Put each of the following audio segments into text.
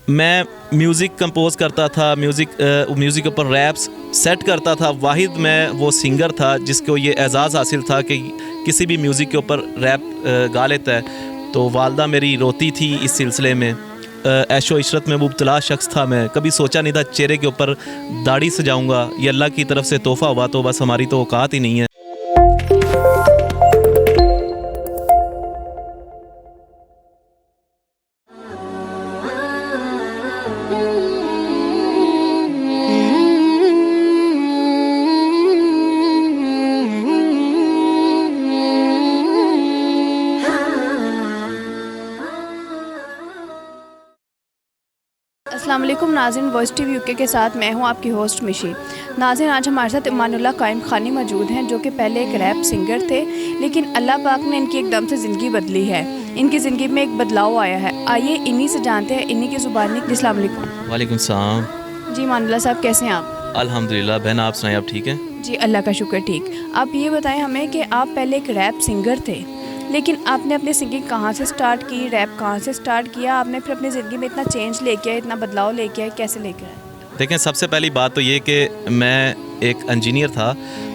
मैं music compose करता था, म्यूज़िक के ऊपर रैप्स सेट करता था। वाहिद मैं वो सिंगर था जिसको ये एज़ाज़ हासिल था कि किसी भी म्यूज़िक के ऊपर रैप गा लेता है। तो वालदा मेरी रोती थी इस सिलसिले में। ऐशो इशरत में मुब्तला शख्स था मैं, कभी सोचा नहीं था चेहरे के ऊपर दाढ़ी सजाऊँगा। ये अल्लाह की तरफ से तोहफ़ा हुआ, तो बस हमारी तो औकात ही नहीं है। अस्सलाम वालेकुम नाज़रीन, वॉइस टीवी यूके के साथ मैं हूं आपकी होस्ट मिशी। नाज़रीन, आज हमारे साथ इमानुल्लाह कायम खानी मौजूद हैं, जो कि पहले एक रैप सिंगर थे, लेकिन अल्लाह पाक ने इनकी एकदम से ज़िंदगी बदली है। इनकी ज़िंदगी में एक बदलाव आया है। आइए इन्हीं से जानते हैं, इन्हीं की ज़ुबानी। अस्सलाम वालेकुम। वालेकुम सलाम। जी इमानुल्लाह साहब, कैसे हैं आप? अल्हम्दुलिल्लाह। बहन आप सुनाएं, आप ठीक हैं? जी अल्लाह का शुक्र, ठीक। आप ये बताएं हमें कि आप पहले एक रैप सिंगर थे, लेकिन आपने अपनी सिंगिंग कहाँ से स्टार्ट की, रैप कहाँ से स्टार्ट किया, आपने फिर अपनी ज़िंदगी में इतना चेंज लेके आए, इतना बदलाव लेके आए, कैसे लेके आए? देखें, सबसे पहली बात तो ये कि मैं एक इंजीनियर था,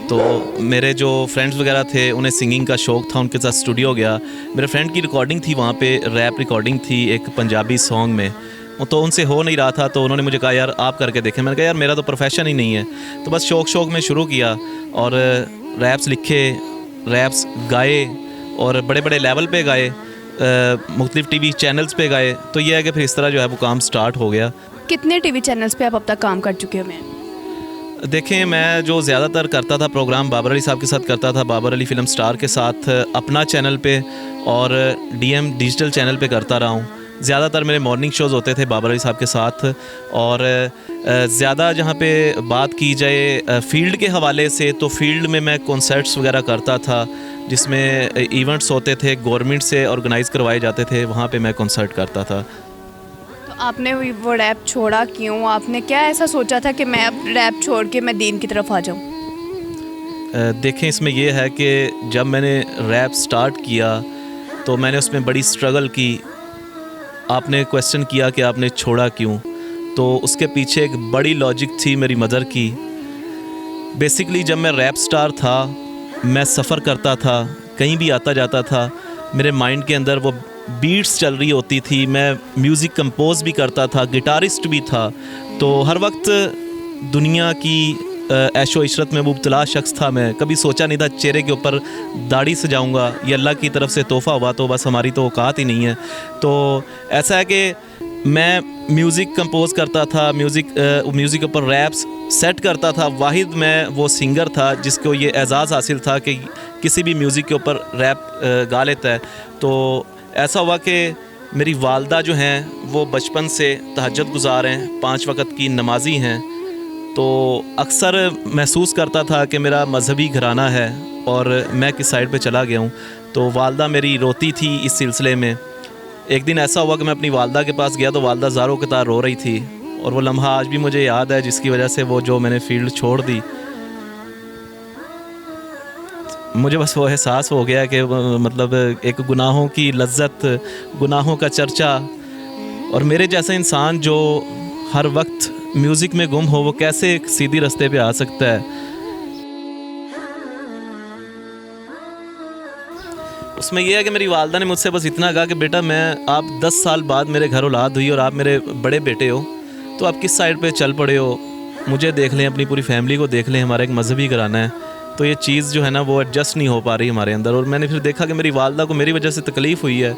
तो मेरे जो फ्रेंड्स वगैरह थे उन्हें सिंगिंग का शौक़ था, उनके साथ स्टूडियो गया। मेरे फ्रेंड की रिकॉर्डिंग थी वहाँ पे, रैप रिकॉर्डिंग थी एक पंजाबी सॉन्ग में, तो उनसे हो नहीं रहा था, तो उन्होंने मुझे कहा यार आप करके देखें। मैंने कहा यार मेरा तो प्रोफेशन ही नहीं है, तो बस शौक़ में शुरू किया और रैप्स लिखे, रैप्स गाए और बड़े बड़े लेवल पे गाए, मुख्तलिफ टीवी चैनल्स पे गाए। तो ये है कि फिर इस तरह जो है वो काम स्टार्ट हो गया। कितने टीवी चैनल्स पे आप अब तक काम कर चुके हैं? देखें, मैं जो ज़्यादातर करता था प्रोग्राम बाबर अली साहब के साथ करता था, बाबर अली फ़िल्म स्टार के साथ अपना चैनल पे और डीएम डिजिटल चैनल पे करता रहा हूँ। ज़्यादातर मेरे मॉर्निंग शोज़ होते थे बाबर अली साहब के साथ। और ज़्यादा जहाँ पे बात की जाए फ़ील्ड के हवाले से, तो फ़ील्ड में मैं कॉन्सर्ट्स वगैरह करता था, जिसमें इवेंट्स होते थे, गवर्नमेंट से ऑर्गेनाइज़ करवाए जाते थे, वहाँ पे मैं कॉन्सर्ट करता था। तो आपने वो रैप छोड़ा क्यों? आपने क्या ऐसा सोचा था कि मैं अब रैप छोड़ के मैं दीन की तरफ आ जाऊँ? देखें, इसमें यह है कि जब मैंने रैप स्टार्ट किया तो मैंने उसमें बड़ी स्ट्रगल की। आपने क्वेश्चन किया कि आपने छोड़ा क्यों, तो उसके पीछे एक बड़ी लॉजिक थी मेरी मदर की। बेसिकली जब मैं रैप स्टार था, मैं सफ़र करता था, कहीं भी आता जाता था, मेरे माइंड के अंदर वो बीट्स चल रही होती थी, मैं म्यूज़िक कंपोज़ भी करता था, गिटारिस्ट भी था। तो हर वक्त दुनिया की ऐशो इशरत में मुब्तला शख्स था मैं, कभी सोचा नहीं था चेहरे के ऊपर दाढ़ी सजाऊँगा। ये अल्लाह की तरफ से तोहफ़ा हुआ, तो बस हमारी तो औकात ही नहीं है। तो ऐसा है कि मैं म्यूज़िक कंपोज़ करता था, म्यूज़िक के ऊपर रैप्स सेट करता था। वाहिद मैं वो सिंगर था जिसको ये एज़ाज़ हासिल था कि किसी भी म्यूज़िक के ऊपर रैप गा लेता है। तो ऐसा हुआ कि मेरी वालदा जो हैं वो बचपन से तहज्जुद गुज़ार हैं, 5 वक़्त की नमाज़ी हैं। तो अक्सर महसूस करता था कि मेरा मज़हबी घराना है और मैं किस साइड पे चला गया हूँ। तो वालदा मेरी रोती थी इस सिलसिले में। एक दिन ऐसा हुआ कि मैं अपनी वालदा के पास गया, तो वालदा ज़ारों के तार रो रही थी, और वो लम्हा आज भी मुझे याद है, जिसकी वजह से वो जो मैंने फ़ील्ड छोड़ दी, मुझे बस वो एहसास हो गया कि मतलब एक गुनाहों की लज्जत, गुनाहों का चर्चा, और मेरे जैसा इंसान जो हर वक्त म्यूज़िक में गुम हो, वो कैसे एक सीधी रास्ते पे आ सकता है। उसमें यह है कि मेरी वालदा ने मुझसे बस इतना कहा कि बेटा, मैं आप 10 साल बाद मेरे घर औलाद हुई और आप मेरे बड़े बेटे हो, तो आप किस साइड पे चल पड़े हो, मुझे देख लें, अपनी पूरी फैमिली को देख लें, हमारा एक मज़हबी घराना है। तो ये चीज़ जो है ना वो एडजस्ट नहीं हो पा रही हमारे अंदर। और मैंने फिर देखा कि मेरी वालदा को मेरी वजह से तकलीफ़ हुई है,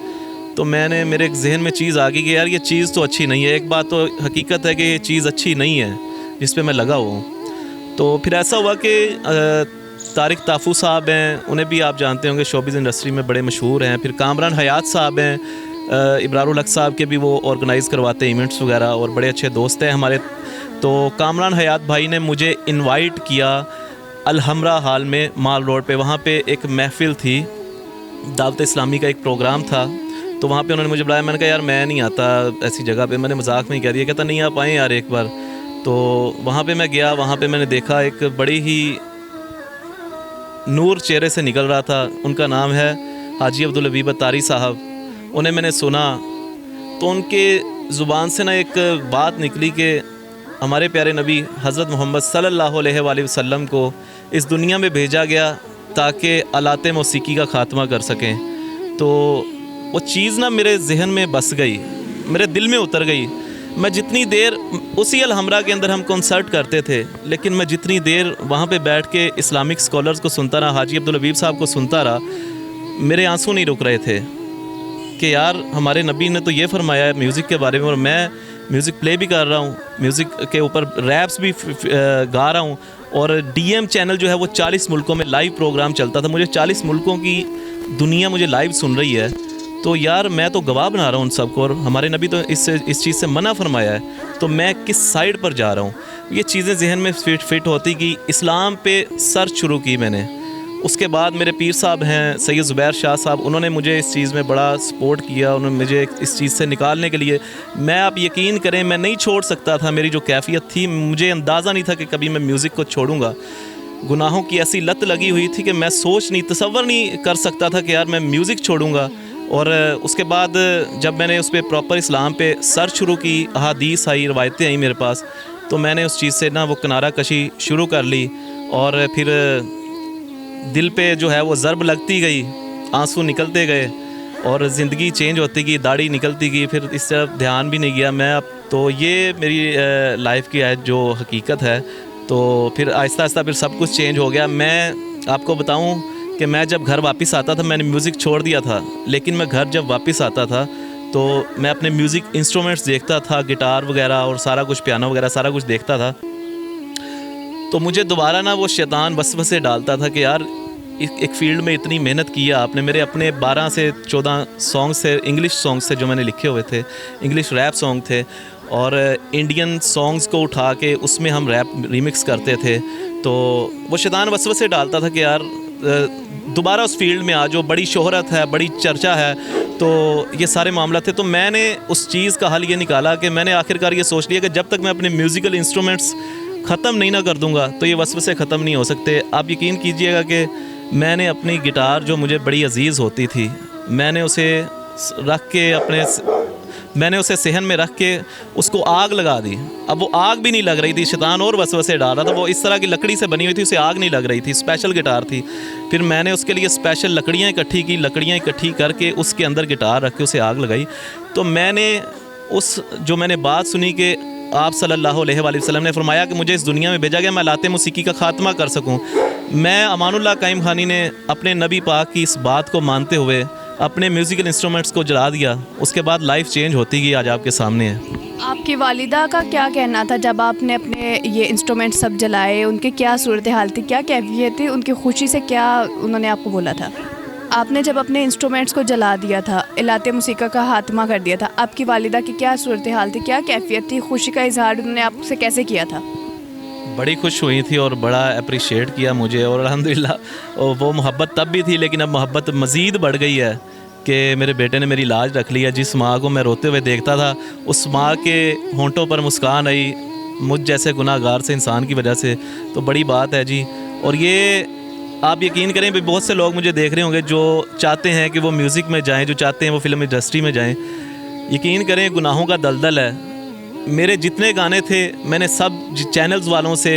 तो मेरे एक जहन में चीज़ आ गई कि यार ये चीज़ तो अच्छी नहीं है। एक बात तो हकीकत है कि ये चीज़ अच्छी नहीं है जिस पे मैं लगा हुआ हूँ। तो फिर ऐसा हुआ कि तारिक ताफू साहब हैं, उन्हें भी आप जानते होंगे, शोबिज़ इंडस्ट्री में बड़े मशहूर हैं। फिर कामरान हयात साहब हैं, इब्रारुल हक साहब के भी वो ऑर्गेनाइज़ करवाते हैं इवेंट्स वगैरह, और बड़े अच्छे दोस्त हैं हमारे। तो कामरान हयात भाई ने मुझे इनवाइट किया अलहमरा हाल में, माल रोड पे। वहाँ पे एक महफ़िल थी, दावत इस्लामी का एक प्रोग्राम था, तो वहाँ पे उन्होंने मुझे बुलाया। मैंने कहा यार मैं नहीं आता ऐसी जगह पे, मैंने मजाक में ही कह दिया। कहता नहीं आप आएँ यार एक बार। तो वहाँ पे मैं गया, वहाँ पे मैंने देखा एक बड़ी ही नूर चेहरे से निकल रहा था। उनका नाम है हाजी अब्दुल हबीब अत्तारी साहब। उन्हें मैंने सुना तो उनके ज़ुबान से ना एक बात निकली कि हमारे प्यारे नबी हज़रत मोहम्मद सल्लल्लाहु अलैहि वसल्लम को इस दुनिया में भेजा गया ताकि आलात मौसीकी का ख़ात्मा कर सकें। तो वो चीज़ ना मेरे जहन में बस गई, मेरे दिल में उतर गई। मैं जितनी देर उसी अलहमरा के अंदर हम कॉन्सर्ट करते थे, लेकिन मैं जितनी देर वहाँ पे बैठ के इस्लामिक स्कॉलर्स को सुनता रहा, हाजी अब्दुल हबीब साहब को सुनता रहा, मेरे आंसू नहीं रुक रहे थे कि यार हमारे नबी ने तो ये फरमाया है म्यूज़िक के बारे में, और मैं म्यूज़िक प्ले भी कर रहा हूँ, म्यूज़िक के ऊपर रैप्स भी गा रहा हूँ, और डीएम चैनल जो है वो 40 मुल्कों में लाइव प्रोग्राम चलता था। मुझे 40 मुल्कों की दुनिया मुझे लाइव सुन रही है, तो यार मैं तो गवाह बना रहा हूँ उन सबको, और हमारे नबी तो इस चीज़ से मना फरमाया है, तो मैं किस साइड पर जा रहा हूँ। ये चीज़ें जहन में फिट होती कि इस्लाम पे सर्च शुरू की मैंने। उसके बाद मेरे पीर साहब हैं सैयद ज़ुबैर शाह साहब, उन्होंने मुझे इस चीज़ में बड़ा सपोर्ट किया, उन्होंने मुझे इस चीज़ से निकालने के लिए, मैं आप यकीन करें मैं नहीं छोड़ सकता था। मेरी जो कैफियत थी, मुझे अंदाज़ा नहीं था कि कभी मैं म्यूज़िक को छोड़ूंगा। गुनाहों की ऐसी लत लगी हुई थी कि मैं तसव्वुर नहीं कर सकता था कि यार मैं म्यूज़िक छोड़ूंगा। और उसके बाद जब मैंने उस पर प्रॉपर इस्लाम पे सर्च शुरू की, अहादीस आई, रवायतें आई मेरे पास, तो मैंने उस चीज़ से ना वो किनारा कशी शुरू कर ली, और फिर दिल पे जो है वो ज़रब लगती गई, आंसू निकलते गए, और ज़िंदगी चेंज होती गई, दाढ़ी निकलती गई, फिर इस तरफ ध्यान भी नहीं गया मैं। अब तो ये मेरी लाइफ की है जो हकीकत है। तो फिर आहिस्ता आहिस्ता फिर सब कुछ चेंज हो गया। मैं आपको बताऊं कि मैं जब घर वापस आता था, मैंने म्यूज़िक छोड़ दिया था, लेकिन मैं घर जब वापस आता था तो मैं अपने म्यूज़िक इंस्ट्रूमेंट्स देखता था, गिटार वगैरह और सारा कुछ, पियानो वगैरह सारा कुछ देखता था। तो मुझे दोबारा ना वो शैतान वसवसे डालता था कि यार एक फ़ील्ड में इतनी मेहनत की है आपने। मेरे अपने 12 से 14 सॉन्ग्स थे, इंग्लिश सॉन्ग्स थे जो मैंने लिखे हुए थे, इंग्लिश रैप सॉन्ग थे, और इंडियन सॉन्ग्स को उठा के उसमें हम रैप रिमिक्स करते थे। तो वो शैतान वसवसे डालता था कि यार दोबारा उस फील्ड में आ जाओ, बड़ी शोहरत है, बड़ी चर्चा है, तो ये सारे मामला थे। तो मैंने उस चीज़ का हल ये निकाला कि मैंने आखिरकार ये सोच लिया कि जब तक मैं अपने म्यूज़िकल इंस्ट्रूमेंट्स ख़त्म नहीं ना कर दूंगा तो ये वसवसे ख़त्म नहीं हो सकते। आप यकीन कीजिएगा कि मैंने अपनी गिटार जो मुझे बड़ी अजीज़ होती थी, मैंने उसे रख के मैंने उसे सहन में रख के उसको आग लगा दी। अब वो आग भी नहीं लग रही थी, शैतान और वसवसे डाल रहा था। वो इस तरह की लकड़ी से बनी हुई थी, उसे आग नहीं लग रही थी, स्पेशल गिटार थी। फिर मैंने उसके लिए स्पेशल लकड़ियाँ इकट्ठी की, लकड़ियाँ इकट्ठी करके उसके अंदर गिटार रख के उसे आग लगाई। तो मैंने जो मैंने बात सुनी कि आप सल्लल्लाहु अलैहि वसल्लम ने फरमाया कि मुझे इस दुनिया में भेजा गया मैं आलात मौसीकी का ख़ात्मा कर सकूँ। मैं अमानुल्लाह कायम खानी ने अपने नबी पाक की इस बात को मानते हुए अपने म्यूज़िकल इंस्ट्रूमेंट्स को जला दिया। उसके बाद लाइफ चेंज होती गई, आज आपके सामने है। आपकी वालिदा का क्या कहना था जब आपने अपने ये इंस्ट्रूमेंट सब जलाए? उनकी क्या सूरत हाल थी, क्या कैफियत थी, उनकी खुशी से क्या उन्होंने आपको बोला था? आपने जब अपने इंस्ट्रूमेंट्स को जला दिया था, आलात मौसीकी का खात्मा कर दिया था, आपकी वालिदा की क्या सूरत हाल थी, क्या कैफियत थी, खुशी का इजहार उन्होंने आपसे कैसे किया था? बड़ी खुश हुई थी और बड़ा अप्रिशिएट किया मुझे, और अल्हम्दुलिल्लाह वो मोहब्बत तब भी थी, लेकिन अब मोहब्बत मज़ीद बढ़ गई है कि मेरे बेटे ने मेरी लाज रख ली है। जिस माँ को मैं रोते हुए देखता था, उस माँ के होंठों पर मुस्कान आई मुझ जैसे गुनाहगार से इंसान की वजह से, तो बड़ी बात है जी। और ये आप यकीन करें भी बहुत से लोग मुझे देख रहे होंगे जो चाहते हैं कि वो म्यूज़िक में जाएं, जो चाहते हैं वो फिल्म इंडस्ट्री में जाएं। यकीन करें गुनाहों का दलदल है। मेरे जितने गाने थे मैंने सब चैनल्स वालों से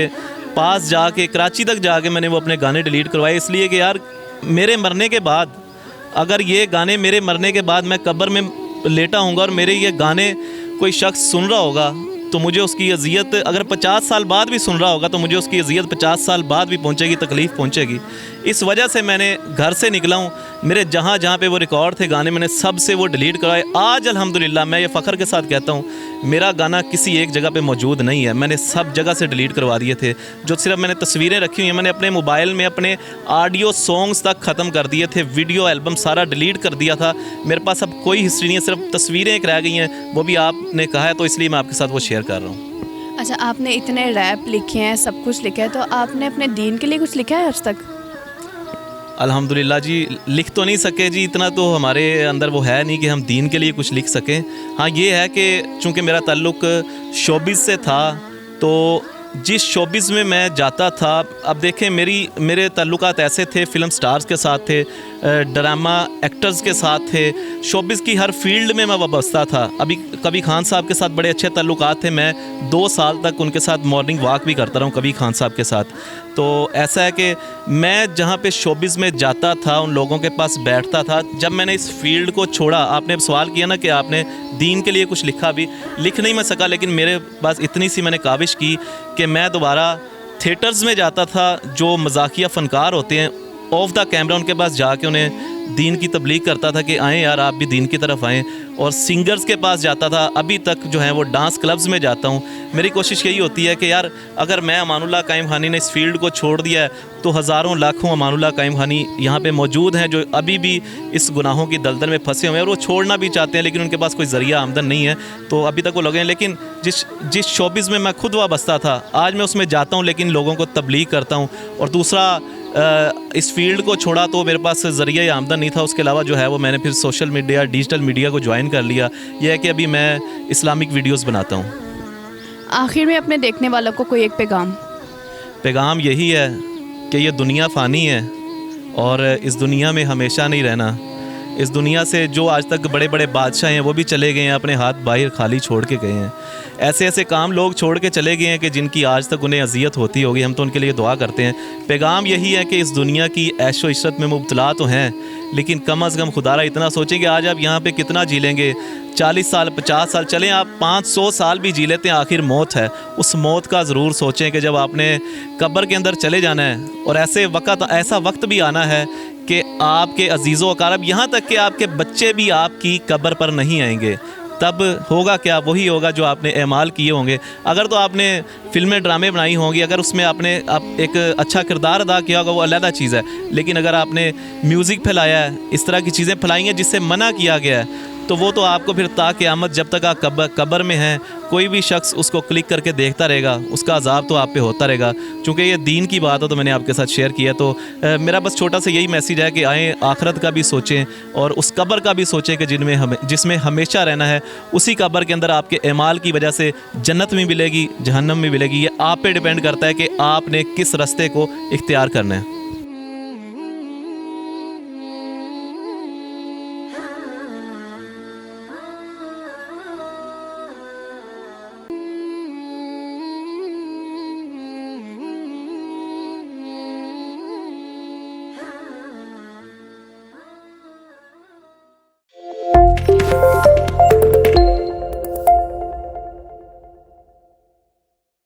पास जाके, कराची तक जाके मैंने वो अपने गाने डिलीट करवाए, इसलिए कि यार मेरे मरने के बाद, अगर ये गाने मेरे मरने के बाद मैं कब्र में लेटा हूँगा और मेरे ये गाने कोई शख्स सुन रहा होगा तो मुझे उसकी अजियत, अगर 50 साल बाद भी सुन रहा होगा तो मुझे उसकी अजियत 50 साल बाद भी पहुँचेगी, तकलीफ़ पहुँचेगी। इस वजह से मैंने घर से निकला हूँ। मेरे जहाँ जहाँ पे वो रिकॉर्ड थे गाने, मैंने सब से वो डिलीट करवाए। आज अल्हम्दुलिल्लाह मैं ये फ़ख्र के साथ कहता हूँ, मेरा गाना किसी एक जगह पे मौजूद नहीं है, मैंने सब जगह से डिलीट करवा दिए थे। जो सिर्फ मैंने तस्वीरें रखी हुई हैं, मैंने अपने मोबाइल में अपने ऑडियो सॉन्ग्स तक ख़त्म कर दिए थे, वीडियो एल्बम सारा डिलीट कर दिया था। मेरे पास अब कोई हिस्ट्री नहीं है, सिर्फ तस्वीरें एक रह गई हैं, वो भी आपने कहा है तो इसलिए मैं आपके साथ वो शेयर कर रहा हूँ। अच्छा, आपने इतने रैप लिखे हैं, सब कुछ लिखा है, तो आपने अपने दीन के लिए कुछ लिखा है आज तक? अल्हम्दुलिल्लाह जी, लिख तो नहीं सके जी, इतना तो हमारे अंदर वो है नहीं कि हम दीन के लिए कुछ लिख सकें। हाँ, ये है कि चूँकि मेरा ताल्लुक़ शोबिज़ से था, तो जिस शोबिज़ में मैं जाता था, अब देखें मेरे ताल्लुकात ऐसे थे, फ़िल्म स्टार्स के साथ थे, ड्रामा एक्टर्स के साथ थे, शोबिज़ की हर फील्ड में मैं वाबस्ता था। अभी कभी खान साहब के साथ बड़े अच्छे ताल्लुकात थे, मैं 2 साल तक उनके साथ मॉर्निंग वॉक भी करता रहा हूँ कभी खान साहब के साथ। तो ऐसा है कि मैं जहाँ पे शोबिज़ में जाता था, उन लोगों के पास बैठता था। जब मैंने इस फील्ड को छोड़ा, आपने सवाल किया ना कि आपने दीन के लिए कुछ लिखा भी, लिख नहीं मैं सका, लेकिन मेरे पास इतनी सी मैंने काविश की कि मैं दोबारा थिएटर्स में जाता था। जो मजाकिया फ़नकार होते हैं, ऑफ द कैमरा उनके पास जाके उन्हें दीन की तबलीग करता था कि आएँ यार आप भी दीन की तरफ आएँ। और सिंगर्स के पास जाता था, अभी तक जो है वो डांस क्लब्स में जाता हूँ। मेरी कोशिश यही होती है कि यार अगर मैं अमानुल्लाह कायम खानी ने इस फील्ड को छोड़ दिया है, तो हज़ारों लाखों अमानुल्लाह कायम खानी यहाँ पे मौजूद हैं जो अभी भी इस गुनाहों की दलदल में फंसे हुए हैं और वो छोड़ना भी चाहते हैं, लेकिन उनके पास कोई ज़रिया आमदन नहीं है, तो अभी तक वो लगे हैं। लेकिन जिस शोबिज़ में मैं खुद वाबस्ता था, आज मैं उसमें जाता हूँ, लेकिन लोगों को तबलीग करता हूँ। और दूसरा, इस फील्ड को छोड़ा तो मेरे पास ज़रिया आमदन नहीं था। उसके अलावा जो है वो मैंने फिर सोशल मीडिया, डिजिटल मीडिया को ज्वाइन कर लिया। यह है कि अभी मैं इस्लामिक वीडियोस बनाता हूँ। आखिर में अपने देखने वालों को कोई एक पैगाम यही है कि ये दुनिया फ़ानी है और इस दुनिया में हमेशा नहीं रहना। इस दुनिया से जो आज तक बड़े बड़े बादशाह हैं वो भी चले गए हैं, अपने हाथ बाहर खाली छोड़ के गए हैं। ऐसे ऐसे काम लोग छोड़ के चले गए हैं कि जिनकी आज तक उन्हें अजियत होती होगी, हम तो उनके लिए दुआ करते हैं। पैगाम यही है कि इस दुनिया की ऐशो इशरत में मुब्तला तो हैं, लेकिन कम अज़ कम खुदारा इतना सोचें कि आज आप यहाँ पे कितना जी लेंगे। 40 साल 50 साल चलें, आप 500 साल भी जी लेते हैं, आखिर मौत है। उस मौत का ज़रूर सोचें कि जब आपने कब्र के अंदर चले जाना है, और ऐसा वक्त भी आना है कि आपके अजीज़ो अकारब, यहाँ तक कि आपके बच्चे भी आपकी कब्र पर नहीं आएंगे। तब होगा क्या? वही होगा जो आपने एमाल किए होंगे। अगर तो आपने फिल्में ड्रामे बनाई होंगी, अगर उसमें आपने एक अच्छा किरदार अदा किया होगा, वो अलग चीज़ है। लेकिन अगर आपने म्यूज़िक फैलाया है, इस तरह की चीज़ें फैलाई हैं जिससे मना किया गया है, तो वो तो आपको फिर क़यामत जब तक आप कब्र में हैं, कोई भी शख्स उसको क्लिक करके देखता रहेगा, उसका अजाब तो आप पे होता रहेगा। चूँकि ये दीन की बात है तो मैंने आपके साथ शेयर किया। तो मेरा बस छोटा सा यही मैसेज है कि आएँ, आखरत का भी सोचें और उस कब्र का भी सोचें कि जिसमें हमेशा रहना है। उसी कब्र के अंदर आपके एमाल की वजह से जन्नत में मिलेगी, जहन्नम में मिलेगी। ये आप पे डिपेंड करता है कि आपने किस रास्ते को इख्तियार करना है।